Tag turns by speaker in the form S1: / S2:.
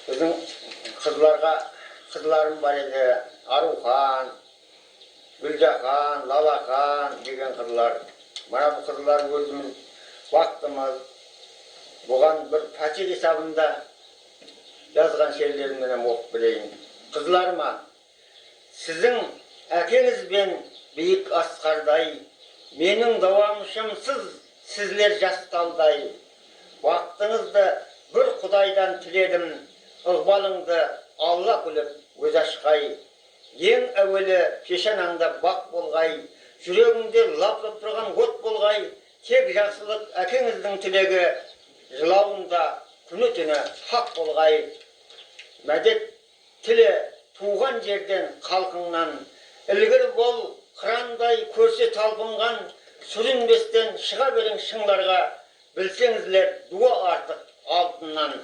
S1: Bizim kızlarım var edi. Aruhan, Gülcahan, Lalahan деген kızlar. Bana bu kızlar gözümüz vaktimiz. Buған bir paçet hesabında yazgan şeylerimden okup bileyim. Kızlarıma, sizin әкеңіз бен Бейік Асқардай, менің давамышымсыз sizler жасталдай. Вақтыңызды бір Құдайдан тіледім, ықбалыңды Алла күліп өз ашқай. Ең әуелі пешанаңда бақ болғай, жүрегіңде лап-лап тұрған от болғай, тек жақсылық әкеңіздің тілегі, жылауында күні түні хақ болғай. Мәдет тілі туған жерден халқыңнан, ілгір бол қырандай көрсе талпынған, сүрінбестен шыға берің шыңларға, білсеңізлер дуа артық алтыннан.